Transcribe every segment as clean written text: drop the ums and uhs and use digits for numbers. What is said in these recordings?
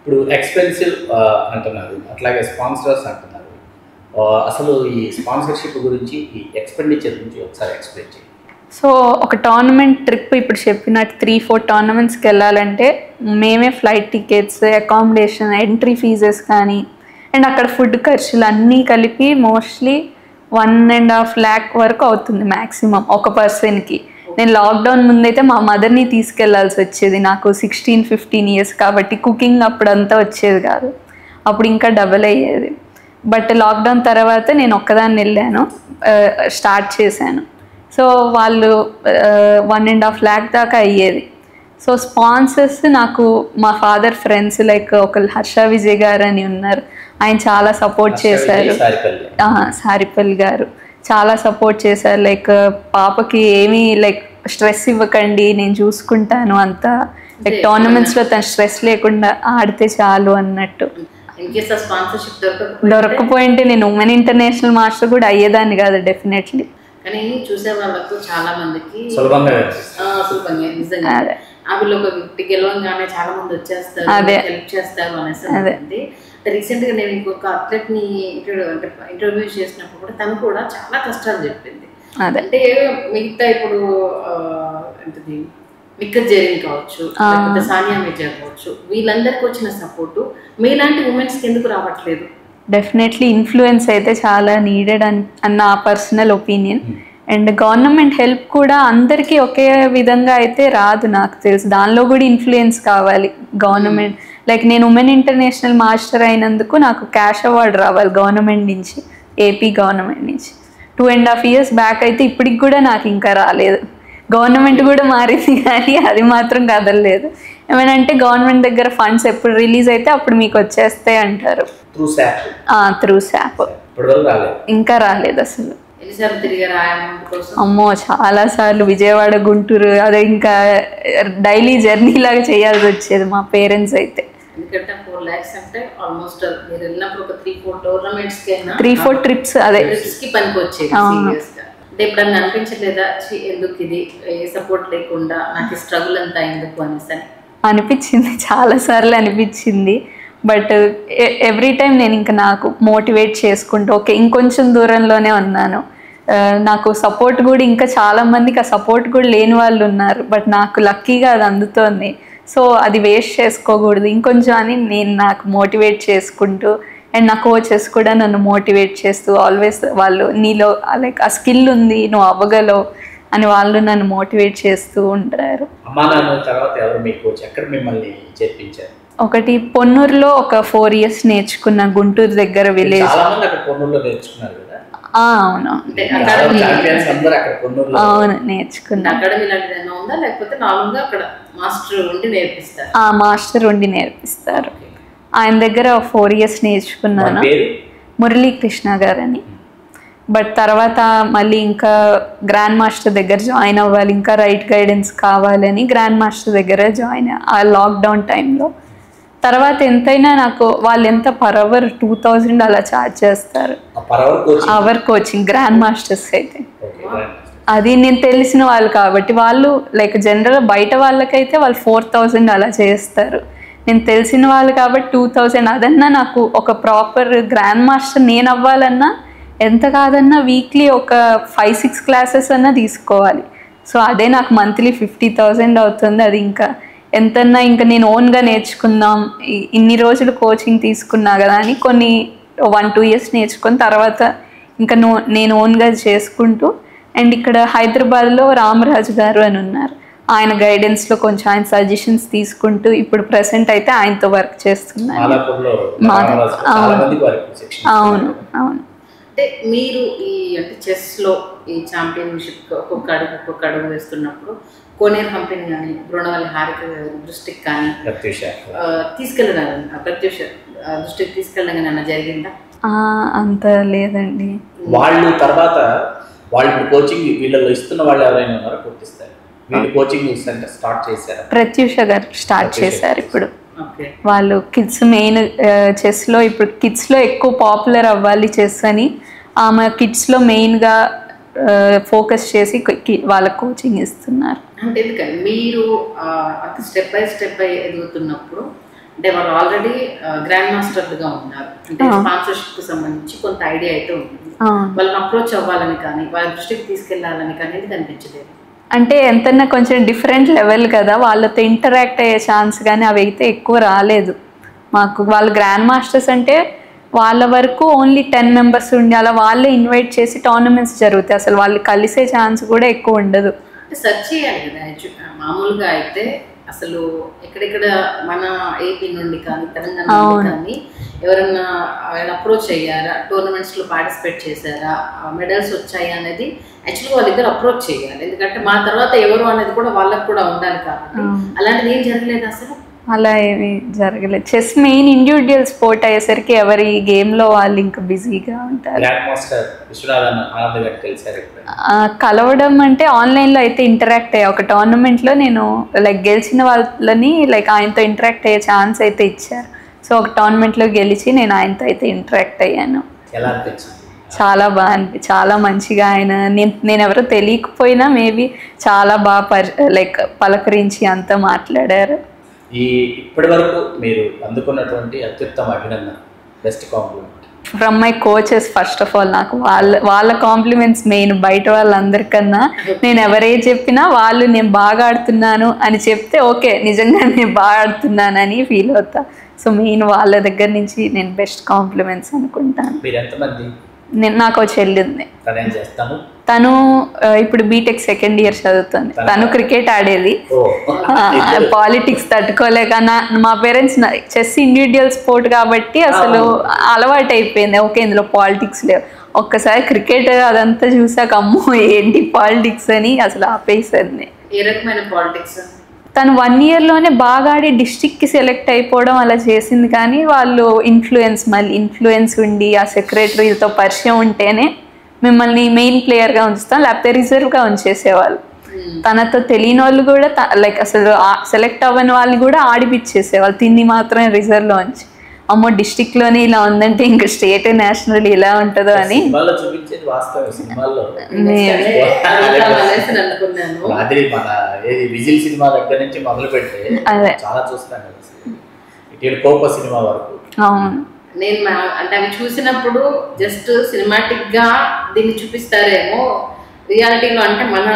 ఇప్పుడు ఎక్స్‌పెన్సివ్ అంటున్నారు. అట్లాగే స్పాన్సర్స్ అంటున్నారు. అసలు ఈ స్పాన్సర్‌షిప్ గురించి, ఈ ఎక్స్‌పెండిచర్ గురించి ఒకసారి ఎక్స్‌ప్లెయిన్ చేయండి. సో ఒక టోర్నమెంట్ ట్రిప్ ఇప్పుడు చెప్పినట్టు 3-4 టోర్నమెంట్స్కి వెళ్ళాలంటే మేమే flight tickets, accommodation, entry fees కానీ అండ్ అక్కడ ఫుడ్ ఖర్చులు అన్నీ కలిపి మోస్ట్లీ 1.5 lakh వరకు అవుతుంది మ్యాక్సిమం ఒక పర్సన్కి. నేను లాక్డౌన్ ముందైతే మా మదర్ని తీసుకెళ్లాల్సి వచ్చేది. నాకు 16-15 years కాబట్టి కుకింగ్ అప్పుడంతా వచ్చేది కాదు, అప్పుడు ఇంకా డబల్ అయ్యేది. బట్ లాక్డౌన్ తర్వాత నేను ఒక్కదాన్ని వెళ్ళాను, స్టార్ట్ చేశాను. సో వాళ్ళు 1.5 lakh దాకా అయ్యేది. సో స్పాన్సర్స్ నాకు మా ఫాదర్ ఫ్రెండ్స్ లైక్ ఒకళ్ళు హర్ష విజయ్ గారు అని ఉన్నారు, ఆయన చాలా సపోర్ట్ చేశారు. సారిపల్లి గారు చాలా సపోర్ట్ చేశారు. లైక్ పాపకి ఏమీ లైక్ స్ట్రెస్ ఇవ్వకండి, నేను చూసుకుంటాను అంతా, లైక్ టోర్నమెంట్స్లో తను స్ట్రెస్ లేకుండా ఆడితే చాలు అన్నట్టు. దొరకపోయింటే నేను ఉమెన్ ఇంటర్నేషనల్ మాస్టర్ కూడా అయ్యేదాన్ని కాదు డెఫినెట్లీ. కానీ చూసే వాళ్ళకు చాలా మందికి సులభంగా నిజంగా వీళ్ళు ఒక వ్యక్తి గెలవంగానే చాలా మంది వచ్చేస్తారు, హెల్ప్ చేస్తారు అనేసి. రీసెంట్ గా నేను ఇంకొక అథ్లెట్ ని ఇంటర్వ్యూ చేసినప్పుడు కూడా తను కూడా చాలా కష్టాలు చెప్పింది. అంటే మిగతా ఇప్పుడు విక్కర్ జెరిన్ కావచ్చు, లేకపోతే సానియా మిర్జా కావచ్చు, వీళ్ళందరికీ వచ్చిన సపోర్టు మీలాంటి ఉమెన్స్ కి ఎందుకు రావట్లేదు? డెఫినెట్లీ ఇన్ఫ్లుయెన్స్ అయితే చాలా నీడెడ్ అన్న personal opinion. And government help కూడా అందరికీ ఒకే విధంగా అయితే రాదు నాకు తెలుసు, దానిలో కూడా ఇన్ఫ్లుయెన్స్ కావాలి గవర్నమెంట్. లైక్ నేను ఉమెన్ ఇంటర్నేషనల్ మాస్టర్ అయినందుకు నాకు క్యాష్ అవార్డు రావాలి గవర్నమెంట్ నుంచి, ఏపీ గవర్నమెంట్ నుంచి. 2.5 years బ్యాక్ అయితే ఇప్పటికి కూడా నాకు ఇంకా రాలేదు. గవర్నమెంట్ కూడా మారింది కానీ అది మాత్రం కదలలేదు. ఏమనంటే గవర్నమెంట్ దగ్గర ఫండ్స్ ఎప్పుడు రిలీజ్ అయితే అప్పుడు మీకు వచ్చేస్తాయి అంటారు. త్రూ శాప్ ఇంకా రాలేదు అసలు. అమ్మో చాలా సార్లు విజయవాడ, గుంటూరు, అదే ఇంకా డైలీ జర్నీ లాగా చేయాల్సి వచ్చేది మా పేరెంట్స్ అయితే. 3-4 ట్రిప్స్ అదే ఎప్పుడన్నా అనిపించలేదా ఎందుకు ఇది సపోర్ట్ లేకుండా నాకు స్ట్రగుల్ అంతా ఎందుకు అనేసి? అనిపించింది, చాలా సార్లు అనిపించింది. బట్ ఎవ్రీ టైం నేను ఇంకా నాకు మోటివేట్ చేసుకుంటూ ఓకే ఇంకొంచెం దూరంలోనే ఉన్నాను, నాకు సపోర్ట్ కూడా ఇంకా చాలా మందికి ఆ సపోర్ట్ కూడా లేని వాళ్ళు ఉన్నారు, బట్ నాకు లక్కీగా అది అందుతోంది. సో అది వేస్ట్ చేసుకోకూడదు ఇంకొంచెం అని నేను నాకు మోటివేట్ చేసుకుంటూ, అండ్ నా కోచెస్ కూడా నన్ను మోటివేట్ చేస్తూ ఆల్వేస్ వాళ్ళు నీలో లైక్ ఆ స్కిల్ ఉంది నువ్వు అవ్వగలవు అని వాళ్ళు నన్ను మోటివేట్ చేస్తూ ఉంటారు. ఒకటి పొన్నూరులో ఒక 4 years నేర్చుకున్న, గుంటూరు దగ్గర విలేజ్. అవును అవును నేర్చుకున్నా. మాస్టర్ ఉండి నేర్పిస్తారు. ఆయన దగ్గర 4 years నేర్చుకున్నాను, మురళీకృష్ణ గారని. బట్ తర్వాత మళ్ళీ ఇంకా గ్రాండ్ మాస్టర్ దగ్గర జాయిన్ అవ్వాలి, ఇంకా రైట్ గైడెన్స్ కావాలని గ్రాండ్ మాస్టర్ దగ్గర జాయిన్ ఆ లాక్డౌన్ టైంలో. తర్వాత ఎంతైనా నాకు వాళ్ళు ఎంత పర్ అవర్ 2000 అలా ఛార్జ్ చేస్తారు అవర్ కోచింగ్ గ్రాండ్ మాస్టర్స్ అయితే. అది నేను తెలిసిన వాళ్ళు కాబట్టి వాళ్ళు లైక్ జనరల్ బయట వాళ్ళకైతే వాళ్ళు 4000 అలా చేస్తారు, నేను తెలిసిన వాళ్ళు కాబట్టి 2000. అదన్నా నాకు ఒక ప్రాపర్ గ్రాండ్ మాస్టర్ నేను అవ్వాలన్నా ఎంత కాదన్నా వీక్లీ ఒక 5-6 classes అన్నా తీసుకోవాలి. సో అదే నాకు మంత్లీ 50,000 అవుతుంది. అది ఇంకా ఎంతన్నా ఇంకా నేను ఓన్గా నేర్చుకుందాం, ఇన్ని రోజులు కోచింగ్ తీసుకున్నా కదా అని కొన్ని 1-2 years నేర్చుకుని తర్వాత ఇంకా నేను ఓన్గా చేసుకుంటూ. అండ్ ఇక్కడ హైదరాబాద్లో రామరాజు గారు అని ఉన్నారు, ఆయన గైడెన్స్లో కొంచెం ఆయన సజెషన్స్ తీసుకుంటూ ఇప్పుడు ప్రెసెంట్ అయితే ఆయనతో వర్క్ చేస్తున్నాను. అవును అవును. అంటే మీరు ఈ అంటే చెస్లో ఈ ఛాంపియన్షిప్ ఒక్కొక్క అడుగు వేస్తున్నప్పుడు కోనేరు కంపెనీ కానీ బృణవల్లి హారిక దృష్టికి కానీ తీసుకెళ్ళడం, ప్రత్యూష దృష్టికి తీసుకెళ్ళడం కానీ అన్న జరిగిందా? అంత లేదండి. వాళ్ళు తర్వాత వాళ్ళు కోచింగ్ వీళ్ళలో ఇస్తున్న వాళ్ళు ఎవరైనా ఉన్నారో గుర్తిస్తారు, వీళ్ళు కోచింగ్ సెంటర్ స్టార్ట్ చేశారు. ప్రత్యూష గారు స్టార్ట్ చేశారు ఇప్పుడు. వాళ్ళు కిడ్స్ మెయిన్ చెస్లో ఇప్పుడు కిడ్స్లో ఎక్కువ పాపులర్ అవ్వాలి చెస్ అని ఆమె కిడ్స్లో మెయిన్గా ఫోకస్ చేసి వాళ్ళకి కోచింగ్ ఇస్తున్నారు. అంటే ఎందుకని మీరు స్టెప్ బై స్టెప్ ఎదుగుతున్నప్పుడు అంటే వాళ్ళు ఆల్రెడీ గ్రాండ్ మాస్టర్లుగా ఉన్నారు, అంటే స్పాన్సర్షిప్ కి సంబంధించి కొంత ఐడియా అయితే ఉంటుంది. వాళ్ళని అప్రోచ్ అవ్వాలని కానీ వాళ్ళ దృష్టికి తీసుకెళ్లాలని కానీ ఎందుకు అనిపించలేదు? అంటే ఎంతన్నా కొంచెం డిఫరెంట్ లెవెల్ కదా, వాళ్ళతో ఇంటరాక్ట్ అయ్యే ఛాన్స్ కానీ అవి అయితే ఎక్కువ రాలేదు మాకు. వాళ్ళు గ్రాండ్ మాస్టర్స్ అంటే వాళ్ళ వరకు ఓన్లీ 10 members ఉండి అలా వాళ్ళే ఇన్వైట్ చేసి టోర్నమెంట్స్ జరుగుతాయి, అసలు వాళ్ళు కలిసే ఛాన్స్ కూడా ఎక్కువ ఉండదు. సెర్చ్ చేయాలి కదా మామూలుగా అయితే, అసలు ఎక్కడెక్కడ మన ఏపీ నుండి కానీ తెలంగాణ నుండి కానీ ఎవరన్నా అప్రోచ్ అయ్యారా, టోర్నమెంట్స్ లో పార్టిసిపేట్ చేశారా, మెడల్స్ వచ్చాయి అనేది యాక్చువల్గా వాళ్ళిద్దరు అప్రోచ్ చేయాలి. ఎందుకంటే మా తర్వాత ఎవరు అనేది కూడా వాళ్ళకు కూడా ఉండాలి కాబట్టి. అలాంటిది ఏం జరగలేదు అసలు? అలా ఏమి జరగలేదు. చెస్ మెయిన్ ఇండివిజువల్ స్పోర్ట్ అయ్యేసరికి ఎవరి గేమ్లో వాళ్ళు ఇంకా బిజీగా ఉంటారు. కలవడం అంటే ఆన్లైన్లో అయితే ఇంటరాక్ట్ అయ్యా. ఒక టోర్నమెంట్లో నేను లైక్ గెలిచిన వాళ్ళని లైక్ ఆయనతో ఇంటరాక్ట్ అయ్యే ఛాన్స్ అయితే ఇచ్చారు. సో ఒక టోర్నమెంట్లో గెలిచి నేను ఆయనతో అయితే ఇంటరాక్ట్ అయ్యాను. చాలా బాగా చాలా మంచిగా ఆయన, నేను ఎవరో తెలియకపోయినా మేబీ చాలా బాగా లైక్ పలకరించి అంతా మాట్లాడారు. ఇప్పటి వరకు మీరు అందుకున్నటువంటి అత్యుత్తమ అభినందన, best compliment from my coaches. First of all నాకు వాళ్ళ కాంప్లిమెంట్స్ మెయిన్. బయట వాళ్ళందరికన్నా నేను ఎవరే చెప్పినా వాళ్ళు నేను బాగా ఆడుతున్నాను అని చెప్తే ఓకే నిజంగా నేను బాగా ఆడుతున్నానని ఫీల్ అవుతా. సో మెయిన్ వాళ్ళ దగ్గర నుంచి నేను బెస్ట్ కాంప్లిమెంట్స్ అనుకుంటాను. నాకు ఒక చెల్లి ఉంది, తను ఇప్పుడు బీటెక్ సెకండ్ ఇయర్ చదువుతుంది. తను క్రికెట్ ఆడేది, పాలిటిక్స్ తట్టుకోలేక మా పేరెంట్స్ చెస్ ఇండివిజువల్ స్పోర్ట్ కాబట్టి అసలు అలవాటు అయిపోయింది. ఓకే ఇందులో పాలిటిక్స్ లేవు, ఒక్కసారి క్రికెట్ అదంతా చూసాక అమ్మో ఏంటి పాలిటిక్స్ అని అసలు ఆపేసింది. ఏ రకమైన పాలిటిక్స్? తను 1 yearలోనే బాగా ఆడి డిస్ట్రిక్ట్కి సెలెక్ట్ అయిపోవడం అలా చేసింది. కానీ వాళ్ళు ఇన్ఫ్లుయెన్స్ ఉండి ఆ సెక్రటరీతో పరిచయం ఉంటేనే మిమ్మల్ని మెయిన్ ప్లేయర్గా ఉంచుతాం, లేకపోతే రిజర్వ్గా ఉంచేసేవాళ్ళు. తనతో తెలియని వాళ్ళు కూడా లైక్ అసలు సెలెక్ట్ అవ్వని వాళ్ళు కూడా ఆడిపిచ్చేసేవాళ్ళు, తిని మాత్రమే రిజర్వ్లో ఉంచి. అమ్మో డిస్ట్రిక్ట్లోనే ఇలా ఉందంటే ఇంకా స్టేట్ నేషనల్ ఇలా ఉంటుందో అని. అవును, నేను అంటే అవి చూసినప్పుడు జస్ట్ సినిమాటిక్ గా దీన్ని చూపిస్తారేమో, రియాలిటీలో అంటే మన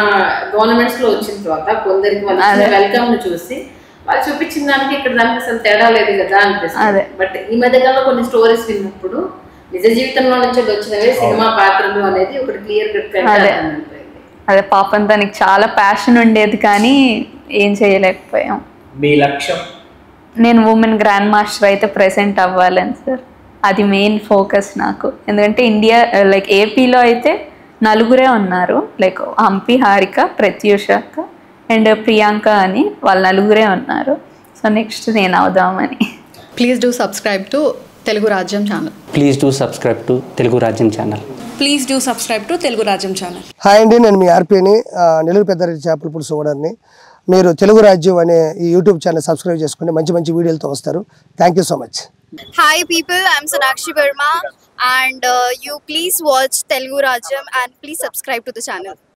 గవర్నమెంట్స్ లో వచ్చిన తర్వాత కొందరికి వాళ్ళ వెల్కమ్ ను చూసి వాళ్ళు చూపించిన దానికి ఇక్కడ దానికి అసలు తేడా లేదు కదా అనిపిస్తుంది. బట్ ఈ మధ్యకాలంలో కొన్ని స్టోరీస్ విన్నప్పుడు నిజ జీవితంలో నుంచి వచ్చినవే సినిమా పాత్రలు అనేది ఒకటి క్లియర్ కట్ గా అదే. పాపం దానికి చాలా ప్యాషన్ ఉండేది కానీ ఏం చేయలేకపోయాం. మీ లక్ష్యం? నేను ఉమెన్ గ్రాండ్ మాస్టర్ అయితే ప్రెసెంట్ అవ్వాలని సార్, అది మెయిన్ ఫోకస్ నాకు. ఎందుకంటే ఇండియా లైక్ ఏపీలో అయితే 4 ఉన్నారు, లైక్ హంపి, హారిక, ప్రత్యూష అండ్ ప్రియాంక అని వాళ్ళు 4 ఉన్నారు. సో నెక్స్ట్ నేను అవుదామని. Please do subscribe to Telugu Rajyam channel. Please do subscribe to Telugu Rajyam channel. Please do subscribe to Telugu Rajyam channel. Hi అండి, నేను మీ ఆర్పీని, నెల్లూరు పెద్దారెడ్డి చేపల పులుసు ఓనర్ని. మీరు తెలుగు రాజ్యం అనే ఈ యూట్యూబ్ ఛానల్ సబ్స్క్రైబ్ చేసుకుని మంచి మంచి వీడియోలతో వస్తారు. Thank you so much. Hi people, I'm Sonakshi Verma and you please watch Telugu Rajyam and please subscribe to the channel.